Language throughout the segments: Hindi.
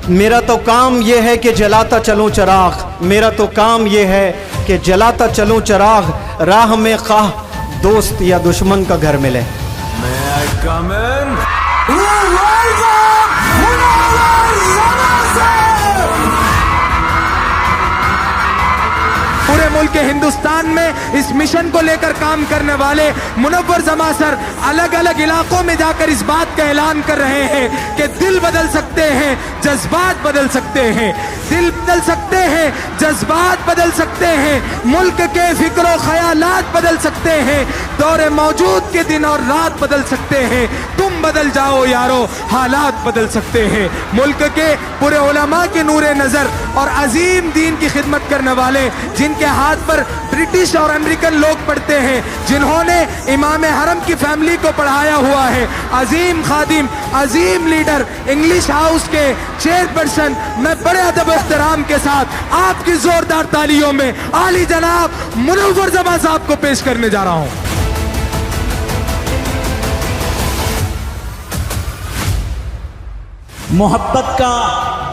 मेरा तो काम ये है कि जलाता चलूं चिराग, मेरा तो काम ये है कि जलाता चलूं चिराग, राह में खाह दोस्त या दुश्मन का घर मिले। पूरे मुल्क हिंदुस्तान में इस मिशन को लेकर काम करने वाले मुनव्वर जमा सर अलग अलग इलाकों में जाकर इस बात का ऐलान कर रहे हैं कि दिल बदल सकते हैं, जज्बात बदल सकते हैं, दिल बदल सकते हैं, जज्बात बदल सकते हैं, मुल्क के फिक्र ख्यालात बदल सकते हैं, दौरे मौजूद के दिन और रात बदल सकते हैं। तुम बदल जाओ यारो, हालात बदल सकते हैं। मुल्क के पूरे उलमा के नूरे नजर और अजीम दीन की खिदमत करने वाले, जिनके हाथ पर ब्रिटिश और अमेरिकन लोग पढ़ते हैं, जिन्होंने इमाम हरम की फैमिली को पढ़ाया हुआ है, अजीम खादिम, अजीम लीडर, इंग्लिश हाउस के चेयरपर्सन, मैं बड़े अदब एहतराम के साथ आपकी जोरदार तालियों में आली जनाब मुनव्वर जमा साहब को पेश करने जा रहा हूं। मोहब्बत का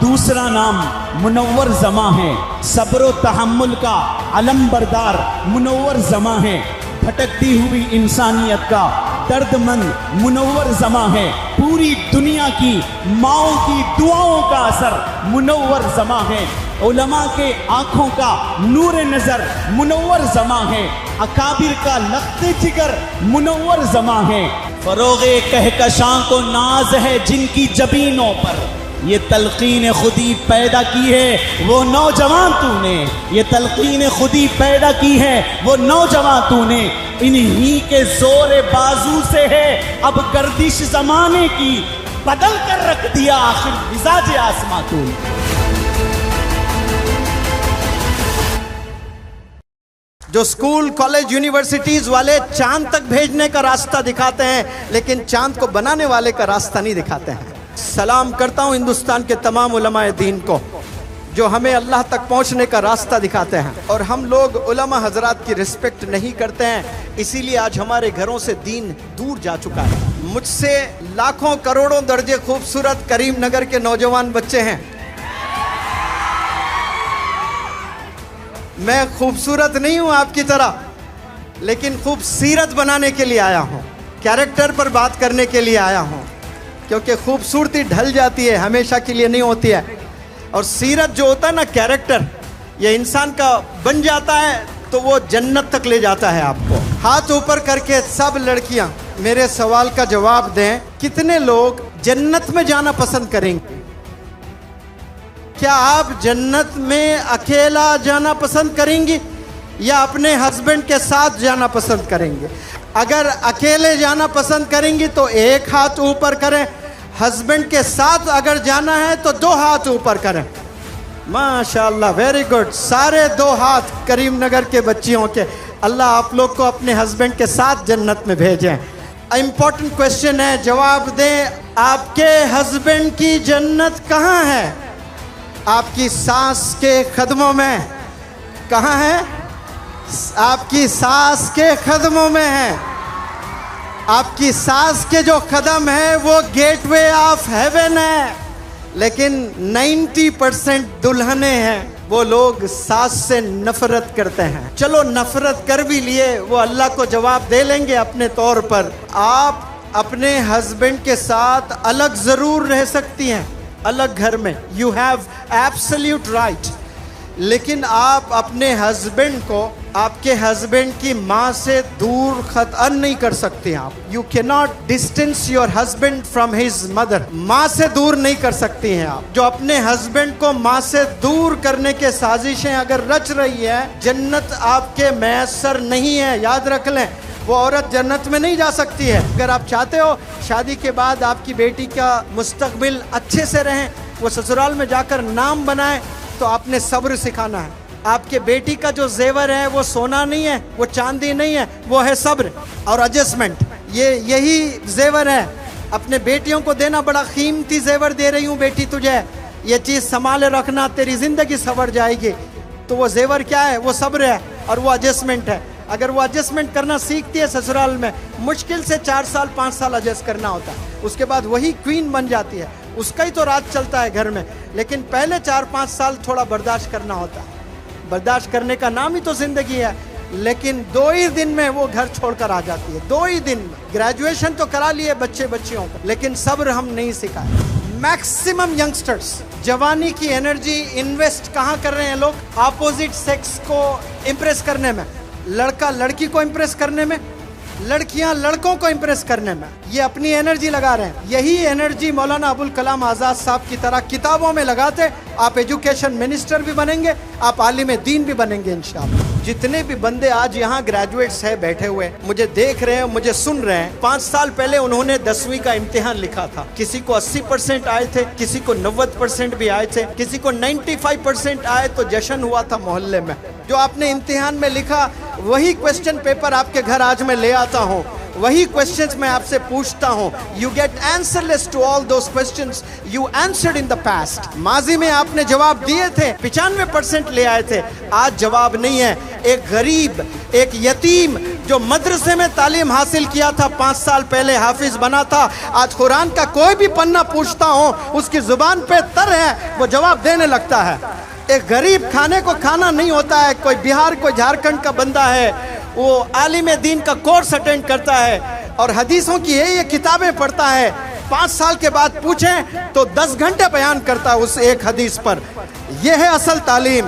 दूसरा नाम मुनव्वर जमा है, सब्र तहम्मुल का अलम बरदार मुनव्वर जमा है, भटकती हुई इंसानियत का दर्दमंद मुनव्वर जमा है, पूरी दुनिया की माओं की दुआओं का असर मुनव्वर जमा है, उलमा के आंखों का नूर नजर मुनव्वर जमा है, अकाबिर का लख्ते जिगर मुनव्वर जमा है, फरोगे कहकशां को नाज है जिनकी जबीनों पर, ये तलकीन खुदी पैदा की है वो नौजवान तूने, ये तलकीन खुदी पैदा की है वो नौजवान तूने, इन्हीं के जोर बाजू से है अब गर्दिश जमाने की, बदल कर रख दिया आखिर मिजाज आसमां तूने। जो स्कूल कॉलेज यूनिवर्सिटीज वाले चांद तक भेजने का रास्ता दिखाते हैं, लेकिन चांद को बनाने वाले का रास्ता नहीं दिखाते हैं। सलाम करता हूं हिंदुस्तान के तमाम उलमाए दीन को जो हमें अल्लाह तक पहुंचने का रास्ता दिखाते हैं, और हम लोग उलमा हजरात की रिस्पेक्ट नहीं करते हैं, इसीलिए आज हमारे घरों से दीन दूर जा चुका है। मुझसे लाखों करोड़ों दर्जे खूबसूरत करीम नगर के नौजवान बच्चे हैं। मैं खूबसूरत नहीं हूं आपकी तरह, लेकिन खूबसीरत बनाने के लिए आया हूं, कैरेक्टर पर बात करने के लिए आया हूं, क्योंकि खूबसूरती ढल जाती है, हमेशा के लिए नहीं होती है, और सीरत जो होता है ना, कैरेक्टर, ये इंसान का बन जाता है तो वो जन्नत तक ले जाता है आपको। हाथ ऊपर करके सब लड़कियां मेरे सवाल का जवाब दें, कितने लोग जन्नत में जाना पसंद करेंगे? क्या आप जन्नत में अकेला जाना पसंद करेंगी या अपने हस्बैंड के साथ जाना पसंद करेंगे? अगर अकेले जाना पसंद करेंगी तो एक हाथ ऊपर करें, हस्बैंड के साथ अगर जाना है तो दो हाथ ऊपर करें। माशाल्लाह, वेरी गुड, सारे दो हाथ करीम नगर के बच्चियों के। अल्लाह आप लोग को अपने हस्बैंड के साथ जन्नत में भेजें। इंपॉर्टेंट क्वेश्चन है, जवाब दें, आपके हस्बैंड की जन्नत कहाँ है? आपकी सास के कदमों में। कहाँ है? आपकी सास के कदमों में है। आपकी सास के जो कदम है वो गेटवे ऑफ हेवन है, लेकिन 90% दुल्हने हैं वो लोग सास से नफरत करते हैं। चलो नफरत कर भी लिए, वो अल्लाह को जवाब दे लेंगे अपने तौर पर। आप अपने हस्बैंड के साथ अलग जरूर रह सकती हैं, अलग घर में, यू हैव एब्सोल्यूट राइट, लेकिन आप अपने हस्बैंड को आपके हस्बैंड की माँ से दूर खतन नहीं कर सकते। आप you can not distance your husband from his mother. माँ से दूर नहीं कर सकती हैं आप। जो अपने हस्बैंड को माँ से दूर करने के साजिशें अगर रच रही है, जन्नत आपके मैसर नहीं है, याद रख लें। वो औरत जन्नत में नहीं जा सकती है। अगर आप चाहते हो शादी के बाद आपकी बेटी का मुस्तकबिल अच्छे से रहें, वो ससुराल में जाकर नाम बनाए, तो आपने सब्र सिखाना है। आपके बेटी का जो जेवर है वो सोना नहीं है, वो चांदी नहीं है, वो है सब्र और एडजस्टमेंट। यही जेवर है। अपने बेटियों को देना, बड़ा कीमती जेवर दे रही हूँ बेटी तुझे, ये चीज़ संभाले रखना, तेरी जिंदगी संवर जाएगी। तो वो जेवर क्या है? वो सब्र है और वो एडजस्टमेंट है। अगर वो एडजस्टमेंट करना सीखती है ससुराल में, मुश्किल से 4 साल 5 साल एडजस्ट करना होता है, उसके बाद वही क्वीन बन जाती है। उसका ही तो राज चलता है घर में। लेकिन पहले 4-5 साल थोड़ा बर्दाश्त करना होता है। बर्दाश्त करने का नाम ही तो जिंदगी है। लेकिन 2 ही दिन में वो घर छोड़कर आ जाती है, 2 ही दिन में। ग्रेजुएशन तो करा लिए बच्चियों को, लेकिन सब्र हम नहीं सिखाए। मैक्सिमम यंगस्टर्स जवानी की एनर्जी इन्वेस्ट कहाँ कर रहे हैं लोग? अपोजिट सेक्स को इम्प्रेस करने में, लड़का लड़की को इम्प्रेस करने में, लड़कियां लड़कों को इम्प्रेस करने में ये अपनी एनर्जी लगा रहे हैं। यही एनर्जी मौलाना अबुल कलाम आज़ाद साहब की तरह किताबों में लगाते, आप एजुकेशन मिनिस्टर भी बनेंगे, आप आलिम दीन भी बनेंगे इंशाअल्लाह। जितने भी बंदे आज यहाँ ग्रेजुएट्स हैं बैठे हुए, मुझे देख रहे हैं, मुझे सुन रहे हैं, 5 साल पहले उन्होंने 10वीं का इम्तिहान लिखा था। किसी को 80% आए थे, किसी को 90% भी आए थे, किसी को 95% आए तो जश्न हुआ था मोहल्ले में। जो आपने इम्तिहान में लिखा वही क्वेश्चन पेपर आपके घर आज मैं ले आता हूँ, वही क्वेश्चंस मैं आपसे पूछता हूँ। You get answerless to all those questions you answered in the past. माजी में आपने जवाब दिए थे, 95% ले आए थे, आज जवाब नहीं है। एक गरीब, एक यतीम जो मदरसे में तालीम हासिल किया था, 5 साल पहले हाफिज बना था, आज कुरान का कोई भी पन्ना पूछता हूँ उसकी जुबान पे तर है, वो जवाब देने लगता है। एक गरीब खाने को खाना नहीं होता है, कोई बिहार कोई झारखंड का बंदा है, वो आलिम दीन का कोर्स अटेंड करता है और हदीसों की ये किताबें पढ़ता है, 5 साल के बाद पूछें तो 10 घंटे बयान करता है उस एक हदीस पर। यह है असल तालीम।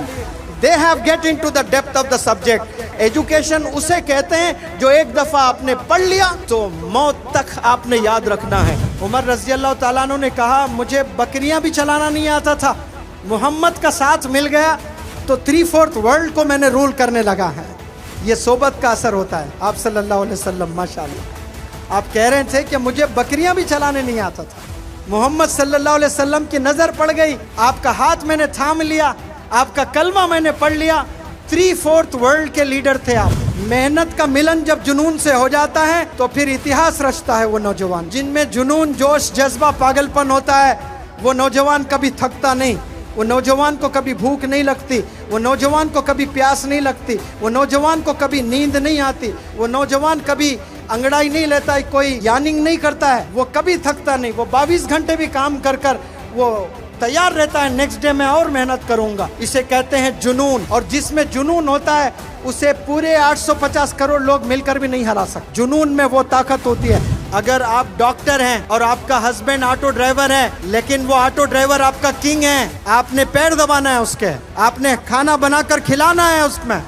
They have get into the depth of the subject. Education उसे कहते हैं जो एक दफा आपने पढ़ लिया तो मौत तक आपने याद रखना है। उमर रज़ी अल्लाह ताला अन्हु ने कहा, मुझे बकरियां भी चलाना नहीं आता था, मोहम्मद का साथ मिल गया तो 3/4 वर्ल्ड को मैंने रूल करने लगा है। ये सोबत का असर होता है। आप सल्लल्लाहु अलैहि वसल्लम माशाअल्लाह, आप कह रहे थे कि मुझे बकरियां भी चलाने नहीं आता था, मोहम्मद सल्लल्लाहु अलैहि वसल्लम की नजर पड़ गई, आपका हाथ मैंने थाम लिया, आपका कलमा मैंने पढ़ लिया, 3/4 वर्ल्ड के लीडर थे आप। मेहनत का मिलन जब जुनून से हो जाता है तो फिर इतिहास रचता है वो नौजवान। जिनमें जुनून, जोश, जज्बा, पागलपन होता है, वो नौजवान कभी थकता नहीं, वो नौजवान को कभी भूख नहीं लगती, वो नौजवान को कभी प्यास नहीं लगती, वो नौजवान को कभी नींद नहीं आती, वो नौजवान कभी अंगड़ाई नहीं लेता है, कोई यानिंग नहीं करता है, वो कभी थकता नहीं, वो 22 घंटे भी काम कर कर वो तैयार रहता है, नेक्स्ट डे मैं और मेहनत करूंगा। इसे कहते हैं जुनून। और जिसमें जुनून होता है उसे पूरे 850 करोड़ लोग मिलकर भी नहीं हरा सकते। जुनून में वो ताकत होती है। अगर आप डॉक्टर हैं और आपका हस्बैंड ऑटो ड्राइवर है, लेकिन वो ऑटो ड्राइवर आपका किंग है, आपने पैर दबाना है उसके, आपने खाना बनाकर खिलाना है उसमें,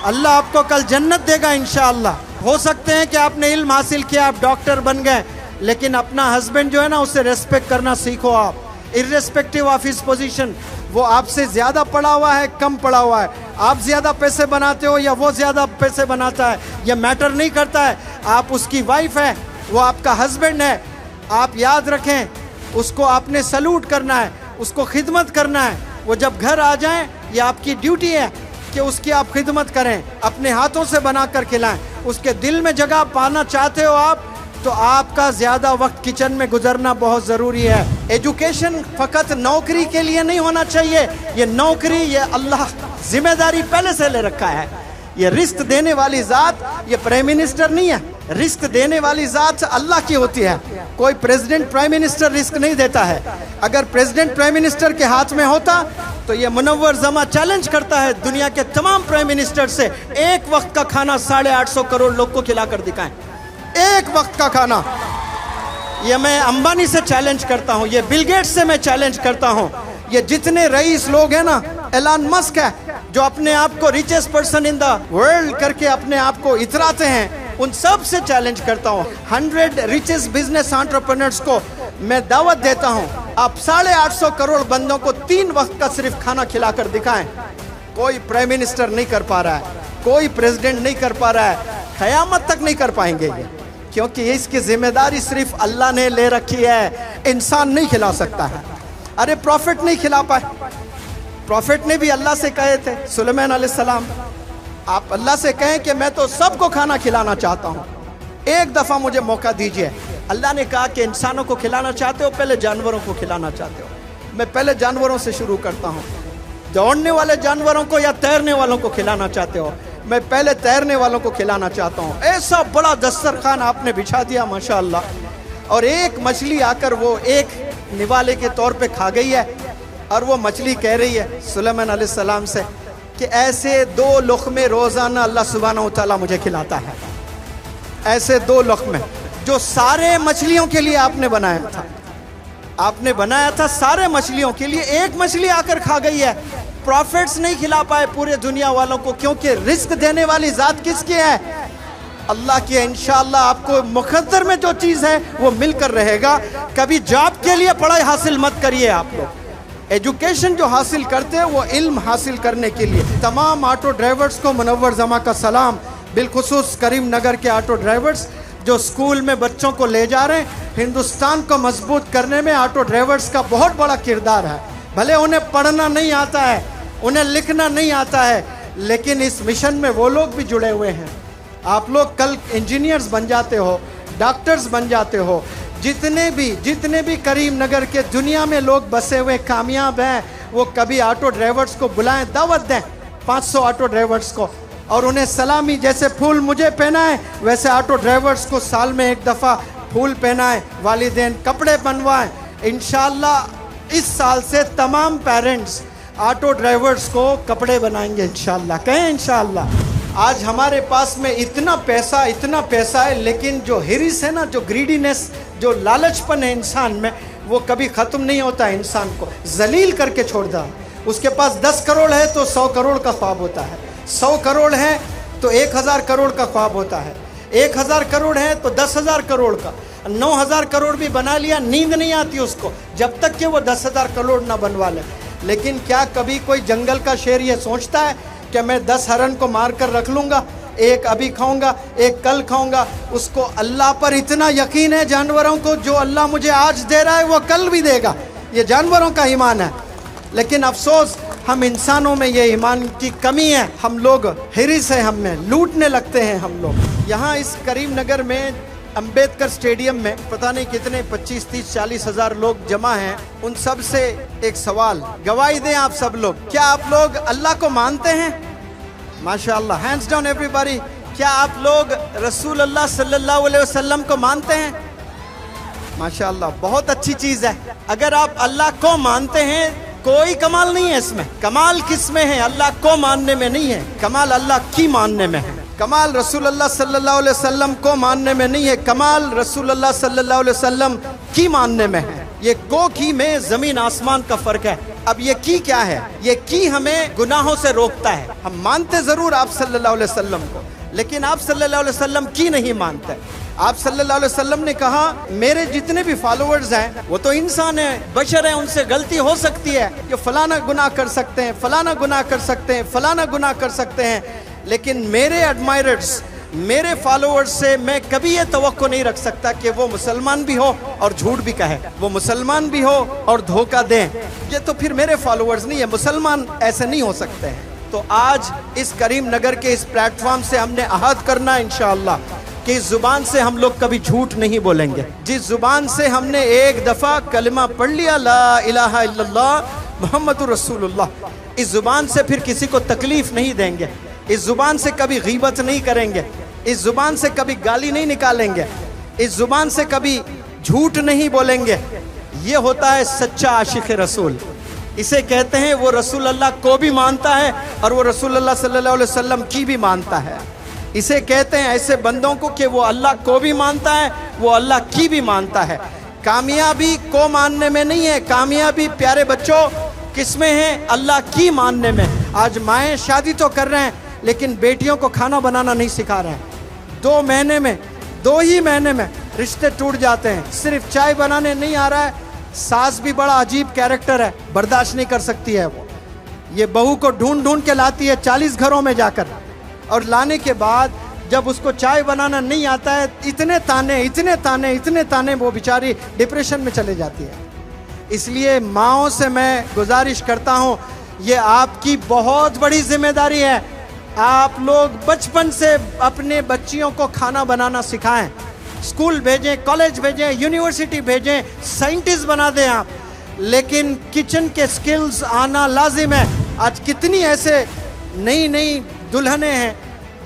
अल्लाह आपको कल जन्नत देगा इंशाअल्लाह। हो सकते हैं कि आपने इल्म हासिल किया, आप डॉक्टर बन गए, लेकिन अपना हस्बैंड जो है ना उसे रेस्पेक्ट करना सीखो आप, इर्रेस्पेक्टिव ऑफ हिज पोजीशन। वो आपसे ज्यादा पढ़ा हुआ है, कम पढ़ा हुआ है, आप ज्यादा पैसे बनाते हो या वो ज्यादा पैसे बनाता है, यह मैटर नहीं करता है। आप उसकी वाइफ है, वो आपका हस्बैंड है, आप याद रखें उसको आपने सल्यूट करना है, उसको खिदमत करना है। वो जब घर आ जाए ये आपकी ड्यूटी है कि उसकी आप खिदमत करें, अपने हाथों से बनाकर खिलाएं। उसके दिल में जगह पाना चाहते हो आप तो आपका ज्यादा वक्त किचन में गुजरना बहुत जरूरी है। एजुकेशन फकत नौकरी के लिए नहीं होना चाहिए, ये नौकरी ये अल्लाह जिम्मेदारी पहले से ले रखा है। ये रिस्क देने वाली जात ये प्राइम मिनिस्टर नहीं है, रिस्क देने वाली जात अल्लाह की होती है। कोई प्रेसिडेंट प्राइम मिनिस्टर रिस्क नहीं देता है। अगर प्रेसिडेंट प्राइम मिनिस्टर के हाथ में होता तो ये मुनव्वर जमा चैलेंज करता है दुनिया के तमाम प्राइम मिनिस्टर से, एक वक्त का खाना 850 करोड़ लोग को खिलाकर दिखाएं, एक वक्त का खाना। ये मैं अंबानी से चैलेंज करता हूँ, ये बिल गेट्स से मैं चैलेंज करता हूँ, ये जितने रईस लोग हैं ना, एलन मस्क है जो अपने आप को richest person in the world करके अपने आप को इतराते हैं, उन सब से चैलेंज करता हूँ। 100 रिचेस्ट बिजनेस एंटरप्रेन्योर्स को मैं दावत देता हूँ, आप 850 करोड़ बंदों को 3 वक्त का सिर्फ खाना खिलाकर दिखाएं। कोई प्राइम मिनिस्टर नहीं कर पा रहा है, कोई प्रेसिडेंट नहीं कर पा रहा है, क़यामत तक नहीं कर पाएंगे ये, क्योंकि इसकी जिम्मेदारी सिर्फ अल्लाह ने ले रखी है, इंसान नहीं खिला सकता है। अरे प्रॉफिट नहीं खिला पाए, प्रॉफिट ने भी अल्लाह से कहे थे, सुलेमान अलैहिस्सलाम, आप अल्लाह से कहें कि मैं तो सबको खाना खिलाना चाहता हूँ, एक दफ़ा मुझे मौका दीजिए। अल्लाह ने कहा कि इंसानों को खिलाना चाहते हो, पहले जानवरों को खिलाना चाहते हो। मैं पहले जानवरों से शुरू करता हूँ। दौड़ने वाले जानवरों को या तैरने वालों को खिलाना चाहते हो, मैं पहले तैरने वालों को खिलाना चाहता हूँ। ऐसा बड़ा दस्तरखान आपने बिछा दिया माशाअल्लाह, और एक मछली आकर वो एक निवाले के तौर पे खा गई है। और वो मछली कह रही है सुलेमान अलैहिस्सलाम से कि ऐसे 2 लुक़मे रोज़ाना अल्लाह सुब्हानहू व तआला मुझे खिलाता है, ऐसे 2 लुक़मे जो सारे मछलियों के लिए आपने बनाया था। आपने बनाया था सारे मछलियों के लिए, एक मछली आकर खा गई है। प्रॉफिट्स नहीं खिला पाए पूरे दुनिया वालों को, क्योंकि रिस्क देने वाली ज़ात किसकी है? अल्लाह की है। इंशाअल्लाह आपको मुक़द्दर में जो चीज़ है वो मिलकर रहेगा। कभी जॉब के लिए पढ़ाई हासिल मत करिए आप लोग, एजुकेशन जो हासिल करते हैं वो इल्म हासिल करने के लिए। तमाम ऑटो ड्राइवर्स को मुनव्वर जमा का सलाम, बिलखुसूस करीम नगर के ऑटो ड्राइवर्स जो स्कूल में बच्चों को ले जा रहे हैं। हिंदुस्तान को मजबूत करने में ऑटो ड्राइवर्स का बहुत बड़ा किरदार है। भले उन्हें पढ़ना नहीं आता है, उन्हें लिखना नहीं आता है, लेकिन इस मिशन में वो लोग भी जुड़े हुए हैं। आप लोग कल इंजीनियर्स बन जाते हो, डॉक्टर्स बन जाते हो। जितने भी करीम नगर के दुनिया में लोग बसे हुए कामयाब हैं, वो कभी ऑटो ड्राइवर्स को बुलाएं, दावत दें 500 ऑटो ड्राइवर्स को, और उन्हें सलामी, जैसे फूल मुझे पहनाएं वैसे ऑटो ड्राइवर्स को साल में एक दफ़ा फूल पहनाएं, वालिदैन कपड़े बनवाएं। इंशाअल्लाह इस साल से तमाम पेरेंट्स ऑटो ड्राइवर्स को कपड़े बनाएंगे इंशाअल्लाह। कहें इंशाअल्लाह। आज हमारे पास में इतना पैसा है, लेकिन जो हिरिस है ना, जो ग्रीडीनेस, जो लालचपन है इंसान में, वो कभी ख़त्म नहीं होता है। इंसान को जलील करके छोड़ देता है। उसके पास 10 करोड़ है तो 100 करोड़ का ख्वाब होता है, 100 करोड़ है तो 1000 करोड़ का ख्वाब होता है, 1000 करोड़ है तो 10,000 करोड़ का, 9000 करोड़ भी बना लिया, नींद नहीं आती उसको जब तक कि वो 10,000 करोड़ ना बनवा ले। लेकिन क्या कभी कोई जंगल का शेर ये सोचता है कि मैं 10 हरन को मार कर रख लूँगा, एक अभी खाऊंगा, एक कल खाऊंगा? उसको अल्लाह पर इतना यकीन है, जानवरों को जो अल्लाह मुझे आज दे रहा है वो कल भी देगा। ये जानवरों का ईमान है। लेकिन अफसोस हम इंसानों में ये ईमान की कमी है। हम लोग हिरिस है, हमें लूटने लगते हैं हम लोग। यहाँ इस करीम नगर में अंबेडकर स्टेडियम में पता नहीं कितने 25, 30, 40 हज़ार लोग जमा हैं। उन सब से एक सवाल, गवाही दें आप सब लोग, क्या आप लोग अल्लाह को मानते हैं? माशाअल्लाह, हैंड्स डाउन एवरीबॉडी। क्या आप लोग रसूल अल्लाह सल्लल्लाहु अलैहि वसल्लम को मानते हैं? माशाअल्लाह, बहुत अच्छी चीज़ है। अगर आप अल्लाह को मानते हैं, कोई कमाल नहीं है इसमें। कमाल किस में है? अल्लाह को मानने में नहीं है, कमाल अल्लाह की मानने में है। कमाल रसूल अल्लाह सल्लल्लाहु अलैहि वसल्लम को मानने में नहीं है, कमाल रसूल अल्लाह सल्लल्लाहु अलैहि वसल्लम की मानने में है। ये को की में ज़मीन आसमान का फ़र्क है। अब ये की क्या है? ये की हमें गुनाहों से रोकता है। हम मानते ज़रूर आप सल्लल्लाहु अलैहि वसल्लम को, लेकिन आप सल्लल्लाहु अलैहि वसल्लम की नहीं मानते। आप सल्लल्लाहु अलैहि वसल्लम ने कहा मेरे जितने भी फॉलोअर्स हैं वो तो इंसान हैं, बशर हैं, उनसे गलती हो सकती है कि फलाना गुनाह कर सकते हैं, फलाना गुनाह कर सकते हैं, फलाना गुनाह कर सकते हैं, लेकिन मेरे एडमायरर्स, मेरे फॉलोअर्स से मैं कभी ये तवक्को नहीं रख सकता कि वो मुसलमान भी हो और झूठ भी कहे, वो मुसलमान भी हो और धोखा दें। ये तो फिर मेरे फॉलोअर्स नहीं है, मुसलमान ऐसे नहीं हो सकते हैं। तो आज इस करीम नगर के इस प्लेटफॉर्म से हमने अहद करना है इंशाअल्लाह कि इस जुबान से हम लोग कभी झूठ नहीं बोलेंगे। जिस जुबान से हमने एक दफ़ा कलिमा पढ़ लिया ला इलाहा इल्लल्लाह मुहम्मदुर रसूलुल्लाह, इस जुबान से फिर किसी को तकलीफ नहीं देंगे, इस जुबान से कभी गीबत नहीं करेंगे, इस जुबान से कभी गाली नहीं निकालेंगे, इस जुबान से कभी झूठ नहीं बोलेंगे। ये होता है सच्चा आशिक रसूल। इसे कहते हैं वो रसूल अल्लाह को भी मानता है और वो रसूल अल्लाह सल्लल्लाहु अलैहि वसल्लम की भी मानता है। इसे कहते हैं ऐसे बंदों को कि वो अल्लाह को भी मानता है, वो अल्लाह की भी मानता है। कामयाबी को मानने में नहीं है, कामयाबी प्यारे बच्चों किसमें है? अल्लाह की मानने में। आज माएँ शादी तो कर रहे हैं लेकिन बेटियों को खाना बनाना नहीं सिखा रहे हैं। 2 महीने में, 2 ही महीने में रिश्ते टूट जाते हैं। सिर्फ चाय बनाने नहीं आ रहा है, सास भी बड़ा अजीब कैरेक्टर है, बर्दाश्त नहीं कर सकती है वो। ये बहू को ढूंढ ढूंढ के लाती है 40 घरों में जाकर, और लाने के बाद जब उसको चाय बनाना नहीं आता है, इतने ताने वो बेचारी डिप्रेशन में चले जाती है। इसलिए माँओं से मैं गुजारिश करता हूँ, ये आपकी बहुत बड़ी जिम्मेदारी है। आप लोग बचपन से अपने बच्चियों को खाना बनाना सिखाएं, स्कूल भेजें, कॉलेज भेजें, यूनिवर्सिटी भेजें, साइंटिस्ट बना दें आप, लेकिन किचन के स्किल्स आना लाजिम है। आज कितनी ऐसे नई नई दुल्हनें हैं,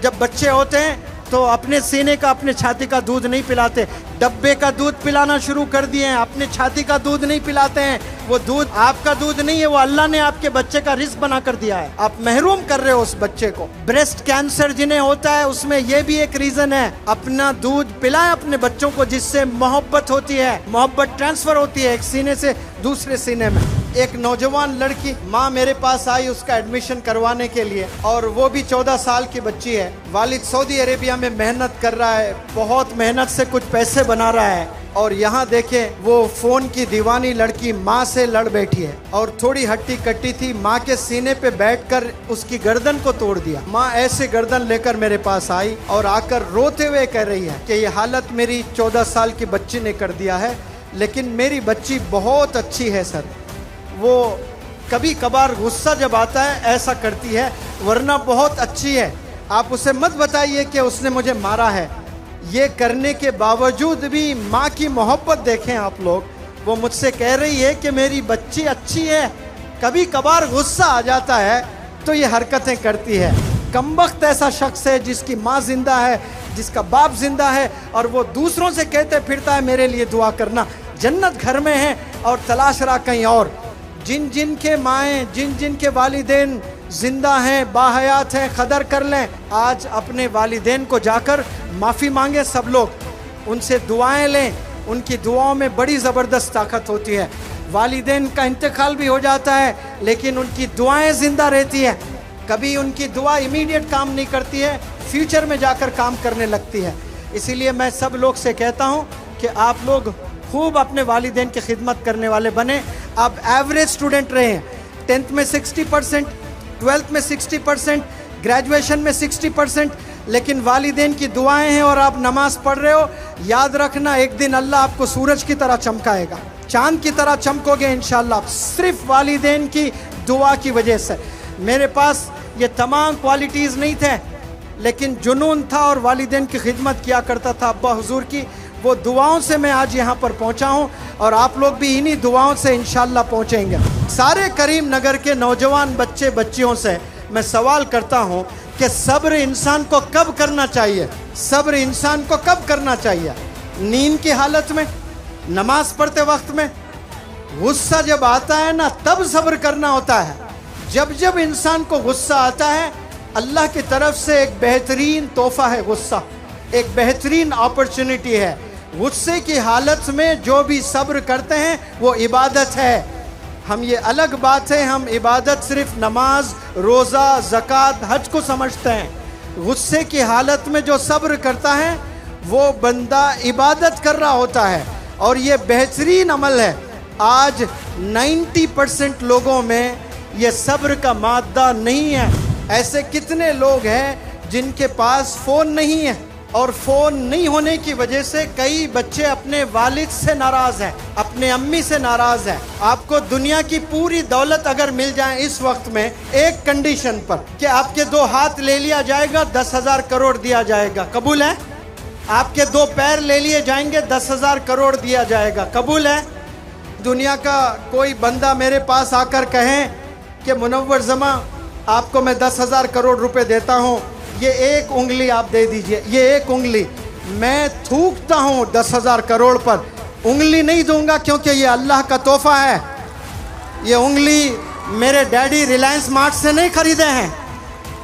जब बच्चे होते हैं तो अपने सीने का, अपने छाती का दूध नहीं पिलाते, डब्बे का दूध पिलाना शुरू कर दिए हैं। अपने छाती का दूध नहीं पिलाते हैं। वो दूध आपका दूध नहीं है, वो अल्लाह ने आपके बच्चे का रिस्क बना कर दिया है। आप महरूम कर रहे हो उस बच्चे को। ब्रेस्ट कैंसर जिन्हें होता है उसमें ये भी एक रीजन है। अपना दूध पिलाएं अपने बच्चों को, जिससे मोहब्बत होती है, मोहब्बत ट्रांसफर होती है एक सीने से दूसरे सीने में। एक नौजवान लड़की माँ मेरे पास आई उसका एडमिशन करवाने के लिए, और वो भी 14 साल की बच्ची है। वालिद सऊदी अरेबिया में मेहनत कर रहा है, बहुत मेहनत से कुछ पैसे बना रहा है, और यहाँ देखें वो फोन की दीवानी लड़की माँ से लड़ बैठी है, और थोड़ी हट्टी कट्टी थी, माँ के सीने पे बैठकर उसकी गर्दन को तोड़ दिया। माँ ऐसे गर्दन लेकर मेरे पास आई और आकर रोते हुए कह रही है कि ये हालत मेरी 14 साल की बच्ची ने कर दिया है, लेकिन मेरी बच्ची बहुत अच्छी है सर। वो कभी कभार गुस्सा जब आता है ऐसा करती है, वरना बहुत अच्छी है। आप उसे मत बताइए कि उसने मुझे मारा है। ये करने के बावजूद भी माँ की मोहब्बत देखें आप लोग। वो मुझसे कह रही है कि मेरी बच्ची अच्छी है, कभी कभार गुस्सा आ जाता है तो ये हरकतें करती है। कमबख्त ऐसा शख्स है जिसकी माँ जिंदा है, जिसका बाप जिंदा है, और वो दूसरों से कहते फिरता है मेरे लिए दुआ करना, जन्नत घर में है और तलाश रहा कहीं और। जिन जिन के माएँ, जिन जिन के वालिदैन जिंदा हैं, बाहयात हैं, कदर कर लें। आज अपने वालिदैन को जाकर माफ़ी मांगे सब लोग, उनसे दुआएं लें। उनकी दुआओं में बड़ी ज़बरदस्त ताकत होती है। वालिदैन का इंतकाल भी हो जाता है, लेकिन उनकी दुआएं ज़िंदा रहती है। कभी उनकी दुआ इमीडिएट काम नहीं करती है, फ्यूचर में जाकर काम करने लगती है। इसीलिए मैं सब लोग से कहता हूँ कि आप लोग खूब अपने वालिदैन की खिदमत करने वाले बने। आप एवरेज स्टूडेंट रहे हैं, 10th में 60%, 12th में 60%, ग्रेजुएशन में 60%, लेकिन वालिदैन की दुआएं हैं और आप नमाज पढ़ रहे हो। याद रखना एक दिन अल्लाह आपको सूरज की तरह चमकाएगा, चांद की तरह चमकोगे इंशाल्लाह, सिर्फ वालिदैन की दुआ की वजह से। मेरे पास ये तमाम क्वालिटीज़ नहीं थे, लेकिन जुनून था और वालिदैन की खिदमत किया करता था अब्बा हुजूर की। वो दुआओं से मैं आज यहाँ पर पहुँचा हूँ, और आप लोग भी इन्हीं दुआओं से इंशाल्लाह पहुँचेंगे। सारे करीम नगर के नौजवान बच्चे बच्चियों से मैं सवाल करता हूँ कि सब्र इंसान को कब करना चाहिए? सब्र इंसान को कब करना चाहिए? नींद की हालत में, नमाज पढ़ते वक्त में? गुस्सा जब आता है ना, तब सब्र करना होता है। जब जब इंसान को गुस्सा आता है, अल्लाह की तरफ से एक बेहतरीन तोहफा है गुस्सा, एक बेहतरीन अपॉर्चुनिटी है। गुस्से की हालत में जो भी सब्र करते हैं वो इबादत है। हम ये अलग बात है, हम इबादत सिर्फ नमाज, रोज़ा, ज़कात, हज को समझते हैं। गुस्से की हालत में जो सब्र करता है वो बंदा इबादत कर रहा होता है, और ये बेहतरीन अमल है। आज 90% लोगों में ये सब्र का मादा नहीं है। ऐसे कितने लोग हैं जिनके पास फ़ोन नहीं है, और फ़ोन नहीं होने की वजह से कई बच्चे अपने वालिद से नाराज़ हैं, अपने अम्मी से नाराज़ हैं। आपको दुनिया की पूरी दौलत अगर मिल जाए इस वक्त में, एक कंडीशन पर कि आपके 2 हाथ ले लिया जाएगा, 10,000 करोड़ दिया जाएगा, कबूल है? आपके 2 पैर ले लिए जाएंगे, 10,000 करोड़ दिया जाएगा, कबूल है? दुनिया का कोई बंदा मेरे पास आकर कहे कि मुनव्वर जमा आपको मैं 10,000 करोड़ रुपए देता हूँ, ये एक उंगली आप दे दीजिए, ये एक उंगली। मैं थूकता हूँ 10,000 करोड़ पर, उंगली नहीं दूंगा, क्योंकि ये अल्लाह का तोहफा है। ये उंगली मेरे डैडी रिलायंस मार्ट से नहीं खरीदे हैं,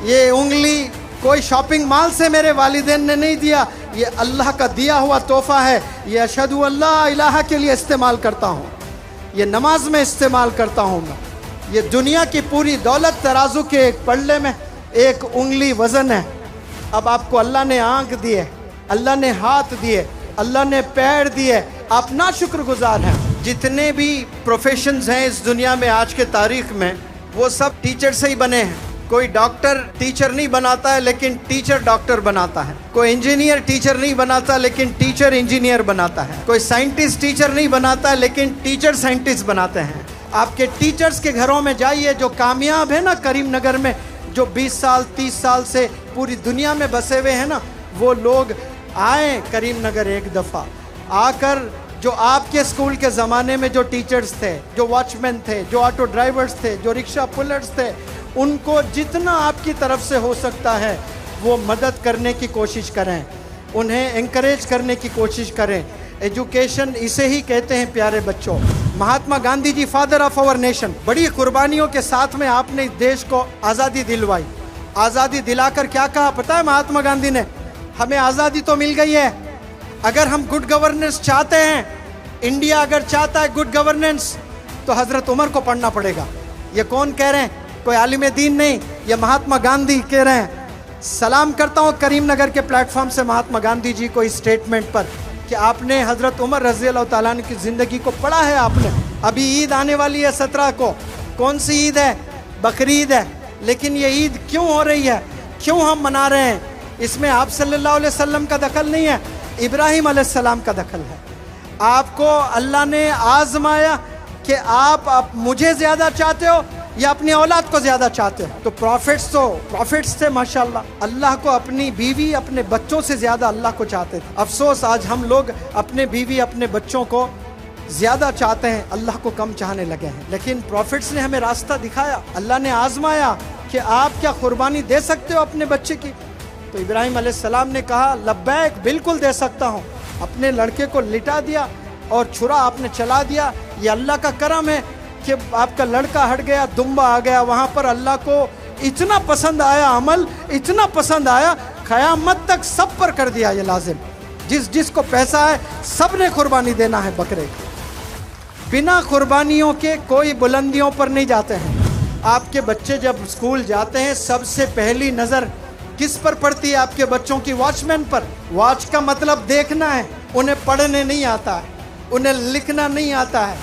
ये उंगली कोई शॉपिंग मॉल से मेरे वालिदैन ने नहीं दिया, ये अल्लाह का दिया हुआ तोहफा है। ये अशहदु अल्ला इलाहा के लिए इस्तेमाल करता हूँ, ये नमाज में इस्तेमाल करता हूँ मैं। ये दुनिया की पूरी दौलत तराजू के एक पल्ले में एक उंगली वजन है। अब आपको अल्लाह ने आंख दिए, अल्लाह ने हाथ दिए, अल्लाह ने पैर दिए, आप ना शुक्रगुजार हैं। जितने भी प्रोफेशंस हैं इस दुनिया में आज के तारीख में, वो सब टीचर से ही बने हैं। कोई डॉक्टर टीचर नहीं बनाता है, लेकिन टीचर डॉक्टर बनाता है। कोई इंजीनियर टीचर नहीं बनाता, लेकिन टीचर इंजीनियर बनाता है। कोई साइंटिस्ट टीचर नहीं बनाता, लेकिन टीचर साइंटिस्ट बनाते हैं। आपके टीचर्स के घरों में जाइए जो कामयाब है ना करीम नगर में, जो 20 साल 30 साल से पूरी दुनिया में बसे हुए हैं ना, वो लोग आए करीम नगर एक दफ़ा आकर। जो आपके स्कूल के ज़माने में जो टीचर्स थे, जो वॉचमैन थे, जो ऑटो ड्राइवर्स थे, जो रिक्शा पुलर्स थे, उनको जितना आपकी तरफ से हो सकता है वो मदद करने की कोशिश करें, उन्हें encourage करने की कोशिश करें। एजुकेशन इसे ही कहते हैं प्यारे बच्चों। Mahatma Gandhi ji father of our nation, बड़ी कुर्बानियों के साथ में आपने इस देश को आज़ादी दिलवाई। आज़ादी दिलाकर क्या कहा पता है महात्मा गांधी ने? हमें आज़ादी तो मिल गई है, अगर हम गुड गवर्नेंस चाहते हैं, इंडिया अगर चाहता है गुड गवर्नेंस, तो हजरत उमर को पढ़ना पड़ेगा। ये कौन कह रहे हैं? कोई आलिम दीन नहीं, ये महात्मा गांधी कह रहे हैं। सलाम करता हूँ करीमनगर के प्लेटफॉर्म से महात्मा गांधी जी को इस स्टेटमेंट पर कि आपने हजरत उमर रज़ी अल्लाह ताला अन्हु की ज़िंदगी को पढ़ा है आपने। अभी ईद आने वाली है 17 को, कौन सी ईद है? बकरीद है। लेकिन ये ईद क्यों हो रही है, क्यों हम मना रहे हैं? इसमें आप सल्लल्लाहु अलैहि वसल्लम का दखल नहीं है, इब्राहिम अलैहिस्सलाम का दखल है। आपको अल्लाह ने आजमाया कि आप मुझे ज़्यादा चाहते हो या अपनी औलाद को ज़्यादा चाहते हो। तो प्रॉफिट्स थे माशाल्लाह, अल्लाह को अपनी बीवी अपने बच्चों से ज़्यादा अल्लाह को चाहते थे। अफसोस आज हम लोग अपने बीवी अपने बच्चों को ज़्यादा चाहते हैं, अल्लाह को कम चाहने लगे हैं। लेकिन प्रॉफिट्स ने हमें रास्ता दिखाया, अल्लाह ने आजमाया कि आप क्या कुर्बानी दे सकते हो अपने बच्चे की। तो इब्राहिम अलैहिस्सलाम ने कहा लब्बैक, बिल्कुल दे सकता हूँ। अपने लड़के को लिटा दिया और छुरा आपने चला दिया। ये अल्लाह का करम है कि आपका लड़का हट गया, दुम्बा आ गया। वहाँ पर अल्लाह को इतना पसंद आया अमल, इतना पसंद आया, क़यामत तक सब पर कर दिया ये लाजिम। जिसको पैसा है सब ने कुर्बानी देना है बकरे की। बिना कुर्बानियों के कोई बुलंदियों पर नहीं जाते हैं। आपके बच्चे जब स्कूल जाते हैं सबसे पहली नज़र किस पर पड़ती है? आपके बच्चों की वॉचमैन पर। वॉच का मतलब देखना है, उन्हें पढ़ने नहीं आता है, उन्हें लिखना नहीं आता है,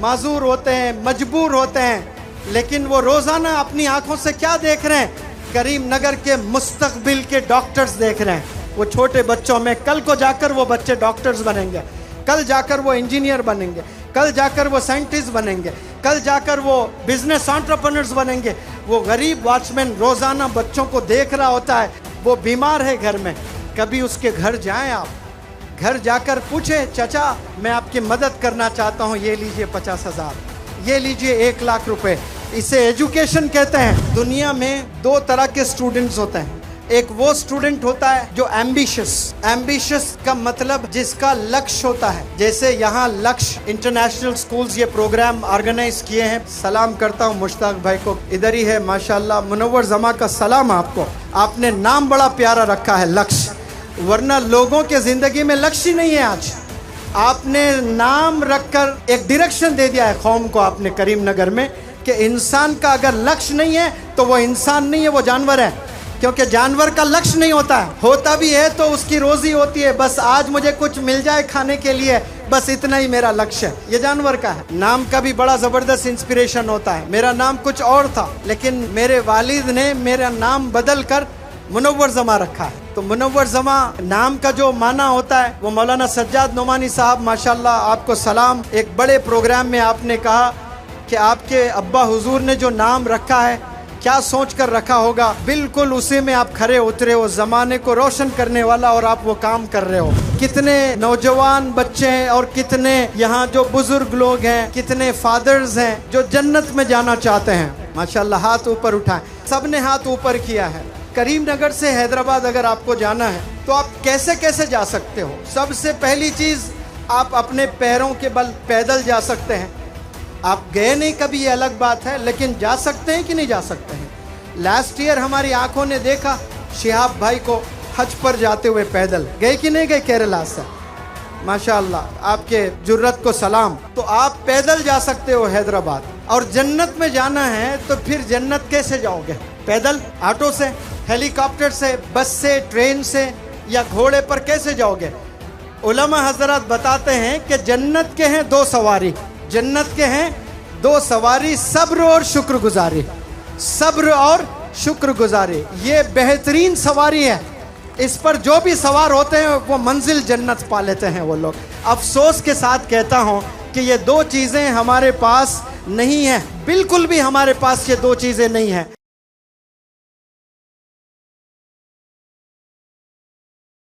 माजूर होते हैं, मजबूर होते हैं। लेकिन वो रोज़ाना अपनी आंखों से क्या देख रहे हैं? करीमनगर के मुस्तकबिल के डॉक्टर्स देख रहे हैं। वो छोटे बच्चों में कल को जाकर वो बच्चे डॉक्टर्स बनेंगे, कल जाकर वो इंजीनियर बनेंगे, कल जाकर वो साइंटिस्ट बनेंगे, कल जाकर वो बिजनेस एंटरप्रेन्योर्स बनेंगे। वो गरीब वॉचमैन रोज़ाना बच्चों को देख रहा होता है। वो बीमार है घर में, कभी उसके घर जाएं आप, घर जाकर पूछे चाचा मैं आपकी मदद करना चाहता हूँ, ये लीजिए 50,000, ये लीजिए 1 लाख रुपए। इसे एजुकेशन कहते हैं। दुनिया में 2 तरह के स्टूडेंट्स होते हैं। एक वो स्टूडेंट होता है जो एम्बिशियस का मतलब जिसका लक्ष्य होता है। जैसे यहाँ लक्ष्य इंटरनेशनल स्कूल्स ये प्रोग्राम ऑर्गेनाइज किए हैं। सलाम करता हूँ मुश्ताक भाई को, इधर ही है माशाल्लाह। मुनव्वर जमा का सलाम आपको, आपने नाम बड़ा प्यारा रखा है लक्ष्य, वरना लोगों के जिंदगी में लक्ष्य ही नहीं है। आज आपने नाम रखकर एक डायरेक्शन दे दिया है कौम को आपने करीमनगर में कि इंसान का अगर लक्ष्य नहीं है तो वो इंसान नहीं है, वो जानवर है। क्योंकि जानवर का लक्ष्य नहीं होता है, होता भी है तो उसकी रोजी होती है, बस आज मुझे कुछ मिल जाए खाने के लिए, बस इतना ही मेरा लक्ष्य है। ये जानवर का है। नाम का भी बड़ा जबरदस्त इंस्पिरेशन होता है। मेरा नाम कुछ और था, लेकिन मेरे वालिद ने मेरा नाम बदल कर मुनव्वर जमा रखा है। तो मुनव्वर जमा नाम का जो माना होता है वो मौलाना सज्जाद नोमानी साहब माशाल्लाह आपको सलाम। एक बड़े प्रोग्राम में आपने कहा कि आपके अब्बा हुजूर ने जो नाम रखा है क्या सोच कर रखा होगा, बिल्कुल उसी में आप खरे उतरे हो, ज़माने को रोशन करने वाला, और आप वो काम कर रहे हो। कितने नौजवान बच्चे हैं और कितने यहाँ जो बुजुर्ग लोग हैं, कितने फादर्स हैं जो जन्नत में जाना चाहते हैं। माशाल्लाह हाथ ऊपर उठाएं, सब ने हाथ ऊपर किया है। करीमनगर से हैदराबाद अगर आपको जाना है तो आप कैसे कैसे जा सकते हो? सबसे पहली चीज़ आप अपने पैरों के बल पैदल जा सकते हैं। आप गए नहीं कभी, ये अलग बात है, लेकिन जा सकते हैं कि नहीं जा सकते हैं? लास्ट ईयर हमारी आंखों ने देखा शिहाब भाई को हज पर जाते हुए पैदल। गए कि नहीं गए केरला से? माशाअल्लाह आपके जुर्रत को सलाम। तो आप पैदल जा सकते हो हैदराबाद। और जन्नत में जाना है तो फिर जन्नत कैसे जाओगे? पैदल, ऑटो से, हेलीकॉप्टर से, बस से, ट्रेन से या घोड़े पर कैसे जाओगे? उलमा हजरत बताते हैं कि जन्नत के हैं 2 सवारी, जन्नत के हैं 2 सवारी, सब्र और शुक्रगुजारी। सब्र और शुक्रगुजारी ये बेहतरीन सवारी है। इस पर जो भी सवार होते हैं वो मंजिल जन्नत पा लेते हैं वो लोग। अफसोस के साथ कहता हूँ कि ये 2 चीज़ें हमारे पास नहीं है, बिल्कुल भी हमारे पास ये 2 चीज़ें नहीं हैं।